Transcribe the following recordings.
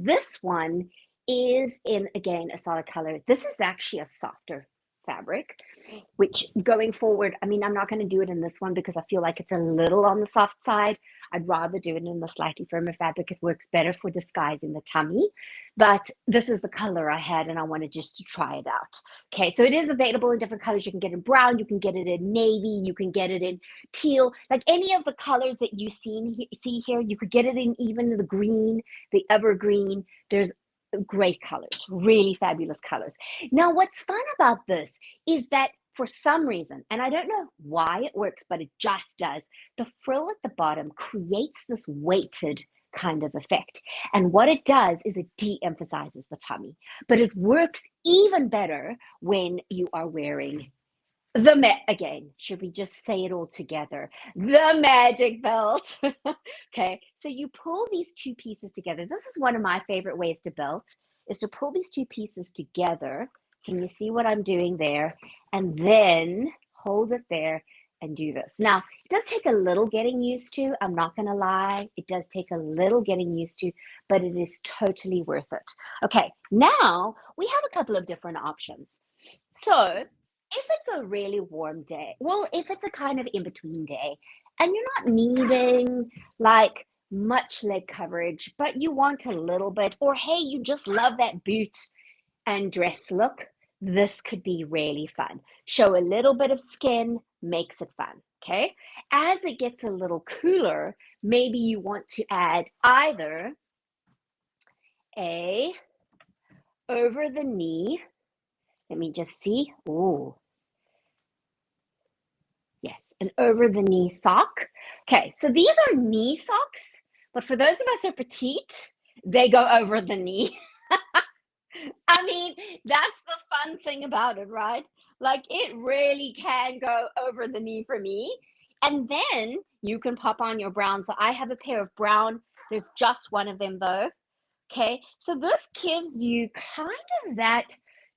this one is in, again, a solid color. This is actually a softer fabric, which going forward, I mean, I'm not going to do it in this one because I feel like it's a little on the soft side. I'd rather do it in the slightly firmer fabric. It works better for disguising the tummy. But this is the color I had, and I wanted just to try it out. Okay, so it is available in different colors. You can get it in brown, you can get it in navy, you can get it in teal, like any of the colors that you see here. You could get it in even the green, the evergreen. There's great colors, really fabulous colors. Now, what's fun about this is that for some reason, and I don't know why it works, but it just does, the frill at the bottom creates this weighted kind of effect. And what it does is it de-emphasizes the tummy, but it works even better when you are wearing again, should we just say it all together? The magic belt. Okay, so you pull these two pieces together. This is one of my favorite ways to belt, is to pull these two pieces together. Can you see what I'm doing there? And then hold it there and do this. Now, it does take a little getting used to. I'm not going to lie. It does take a little getting used to, but it is totally worth it. Okay, now we have a couple of different options. So if it's a really warm day, well, if it's a kind of in-between day and you're not needing like much leg coverage, but you want a little bit, or hey, you just love that boot and dress look, this could be really fun. Show a little bit of skin, makes it fun, okay? As it gets a little cooler, maybe you want to add either a over the knee. Let me just see. Oh, yes, an over the knee sock. Okay, so these are knee socks, but for those of us who are petite, they go over the knee. I mean, that's the fun thing about it, right? Like it really can go over the knee for me. And then you can pop on your brown. So I have a pair of brown. There's just one of them though. Okay, so this gives you kind of that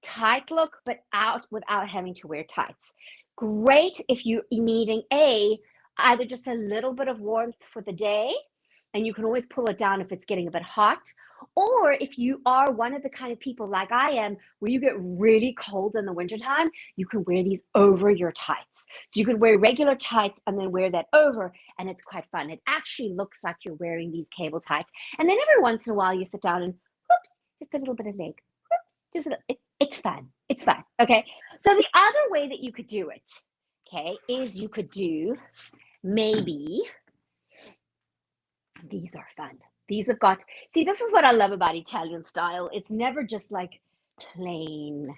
tight look, but out without having to wear tights. Great if you're needing either just a little bit of warmth for the day, and you can always pull it down if it's getting a bit hot. Or if you are one of the kind of people like I am, where you get really cold in the wintertime, you can wear these over your tights. So you could wear regular tights and then wear that over, and it's quite fun. It actually looks like you're wearing these cable tights. And then every once in a while you sit down and whoops, just a little bit of leg. Whoops, it's fun. It's fun. Okay. So the other way that you could do it, okay, is you could do maybe these are fun. These have got, see, this is what I love about Italian style. It's never just like plain.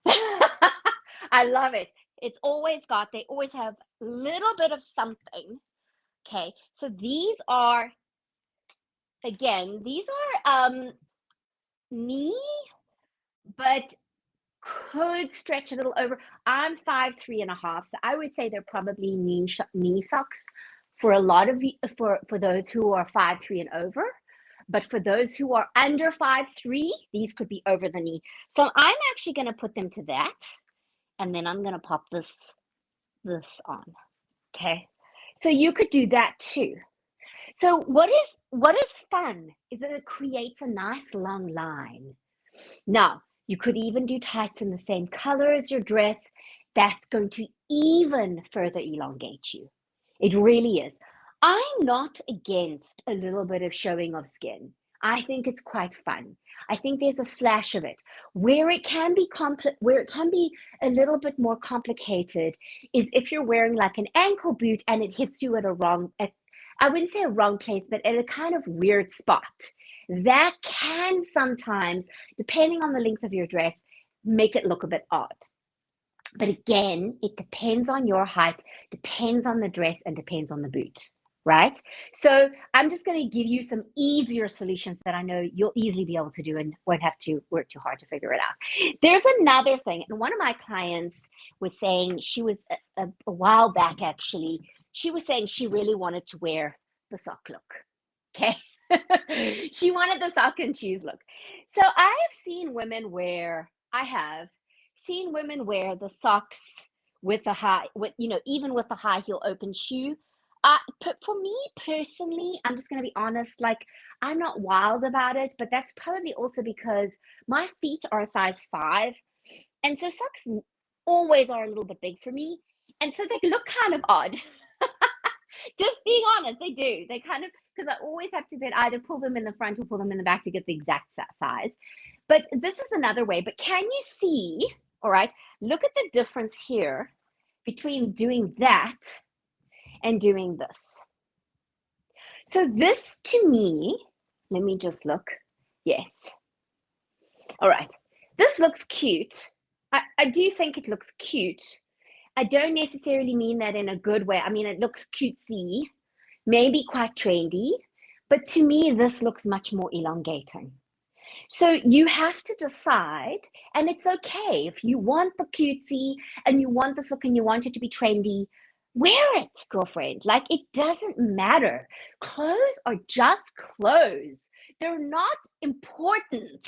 I love it. It's always got, they always have a little bit of something. Okay, so these are, again, these are knee, but could stretch a little over. I'm 5'3.5", so I would say they're probably knee socks for a lot of for those who are 5'3" and over. But for those who are under 5'3", these could be over the knee. So I'm actually going to put them to that, and then I'm going to pop this on. Okay, so you could do that too. So what is fun is that it creates a nice long line. Now, you could even do tights in the same color as your dress. That's going to even further elongate you. It really is. I'm not against a little bit of showing of skin. I think it's quite fun. I think there's a flash of it. Where it can be a little bit more complicated is if you're wearing like an ankle boot and it hits you at I wouldn't say a wrong place, but at a kind of weird spot. That can sometimes, depending on the length of your dress, make it look a bit odd. But again, it depends on your height, depends on the dress, and depends on the boot, right? So I'm just going to give you some easier solutions that I know you'll easily be able to do and won't have to work too hard to figure it out. There's another thing, and one of my clients was saying, she was a while back actually, she was saying she really wanted to wear the sock look, okay? She wanted the sock and shoes look. So I have seen women wear the socks with the high, with, even with the high heel open shoe. For me personally, I'm just going to be honest, like I'm not wild about it, but that's probably also because my feet are a size 5, and so socks always are a little bit big for me, and so they look kind of odd. Just being honest, they do. They kind of, because I always have to then either pull them in the front or pull them in the back to get the exact size. But this is another way. But can you see, all right, look at the difference here between doing that and doing this. So this to me, let me just look. Yes. All right. This looks cute. I do think it looks cute. I don't necessarily mean that in a good way. I mean, it looks cutesy, maybe quite trendy, but to me, this looks much more elongating. So you have to decide, and it's okay if you want the cutesy and you want this look and you want it to be trendy, wear it, girlfriend. Like it doesn't matter. Clothes are just clothes. They're not important.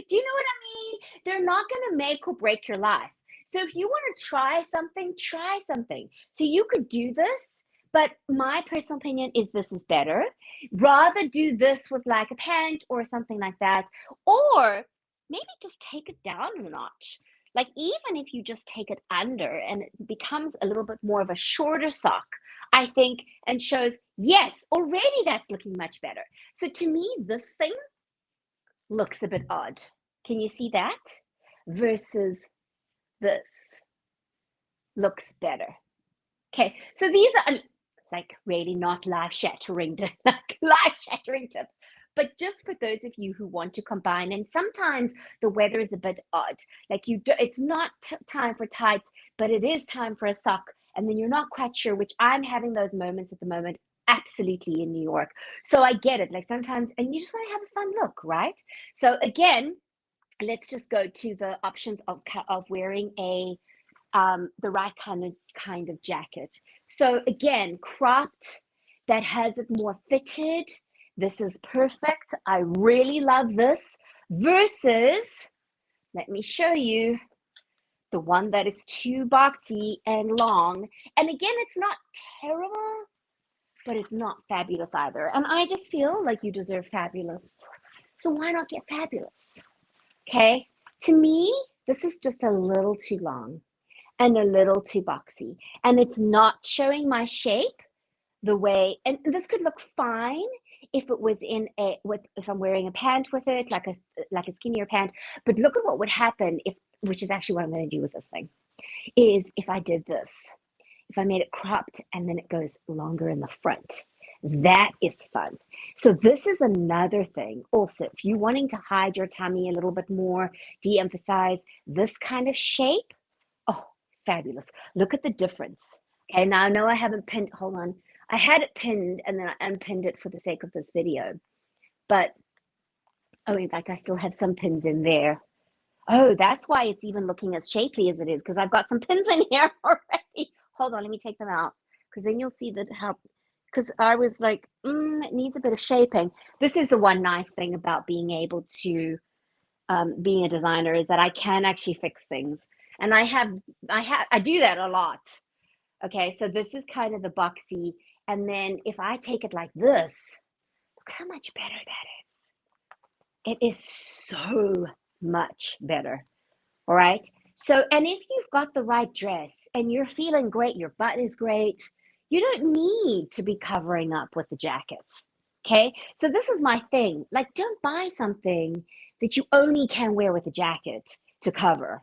Do you know what I mean? They're not going to make or break your life. So if you want to try something, try something. So you could do this, but my personal opinion is this is better. Rather do this with like a pant or something like that, or maybe just take it down a notch. Like even if you just take it under and it becomes a little bit more of a shorter sock, I think, and shows, yes, already that's looking much better. So to me, this thing looks a bit odd. Can you see that? Versus this looks better. Okay, so these are, I mean, like really not life-shattering, like life-shattering tips, but just for those of you who want to combine. And sometimes the weather is a bit odd. Like it's not time for tights, but it is time for a sock. And then you're not quite sure, which I'm having those moments at the moment, absolutely in New York. So I get it. Like sometimes, and you just want to have a fun look, right? So again, let's just go to the options of wearing the right kind of jacket. So again, cropped, that has it more fitted. This is perfect. I really love this. Versus, let me show you the one that is too boxy and long. And again, it's not terrible, but it's not fabulous either. And I just feel like you deserve fabulous. So why not get fabulous? Okay. To me, this is just a little too long and a little too boxy, and it's not showing my shape the way, and this could look fine if it was if I'm wearing a pant with it, like a skinnier pant. But look at what would happen if, which is actually what I'm going to do with this thing, is if I did this, if I made it cropped and then it goes longer in the front. That is fun. So this is another thing also, if you're wanting to hide your tummy a little bit more, de-emphasize this kind of shape. Oh, fabulous. Look at the difference. Okay, now I know I haven't pinned, hold on. I had it pinned and then I unpinned it for the sake of this video. But, oh, in fact, I still have some pins in there. Oh, that's why it's even looking as shapely as it is, because I've got some pins in here already. Hold on, let me take them out, because then you'll see that how, because I was like, it needs a bit of shaping. This is the one nice thing about being able to, being a designer, is that I can actually fix things. And I do that a lot. Okay, so this is kind of the boxy. And then if I take it like this, look how much better that is. It is so much better. All right. So, and if you've got the right dress and you're feeling great, your butt is great, you don't need to be covering up with the jacket. Okay. So this is my thing. Like, don't buy something that you only can wear with a jacket to cover.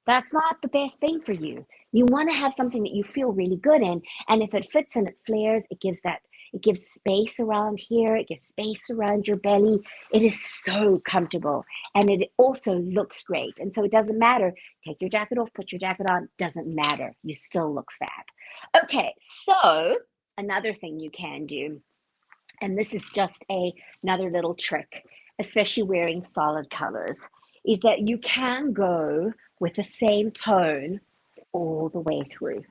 That's not the best thing for you. You want to have something that you feel really good in. And if it fits and it flares, it gives space around here. It gives space around your belly. It is so comfortable. And it also looks great. And so it doesn't matter. Take your jacket off, put your jacket on. Doesn't matter. You still look fab. Okay. So another thing you can do, and this is just another little trick, especially wearing solid colors, is that you can go with the same tone all the way through.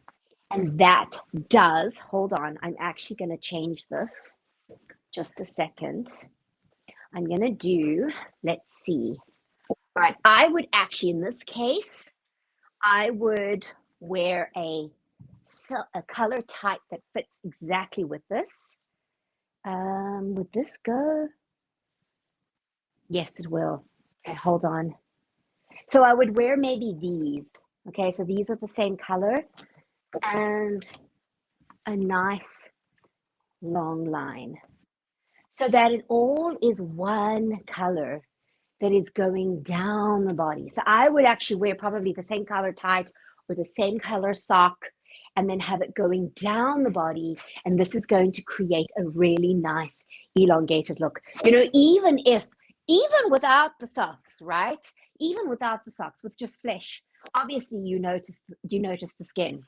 And that does, hold on, I'm actually going to change this. Just a second. I'm going to do, let's see. All right, I would actually, in this case, I would wear a a color type that fits exactly with this. Would this go? Yes, it will. Okay, hold on. So I would wear maybe these. Okay, so these are the same color and a nice long line so that it all is one color that is going down the body. So I would actually wear probably the same color tight or the same color sock and then have it going down the body. And this is going to create a really nice elongated look. You know, even without the socks, right? Even without the socks, with just flesh, obviously you notice the skin.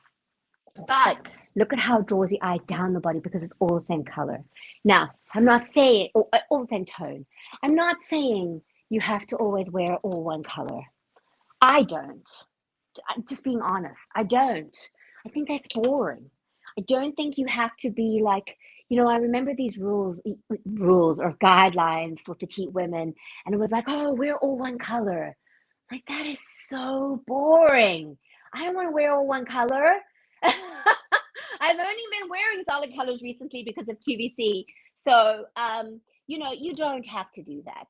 But look at how it draws the eye down the body because it's all the same color. Now, I'm not saying all the same tone. I'm not saying you have to always wear all one color. I don't. I'm just being honest. I don't. I think that's boring. I don't think you have to be like, I remember these rules or guidelines for petite women, and it was like, oh, wear all one color. Like that is so boring. I don't want to wear all one color. I've only been wearing solid colors recently because of QVC. So, you don't have to do that.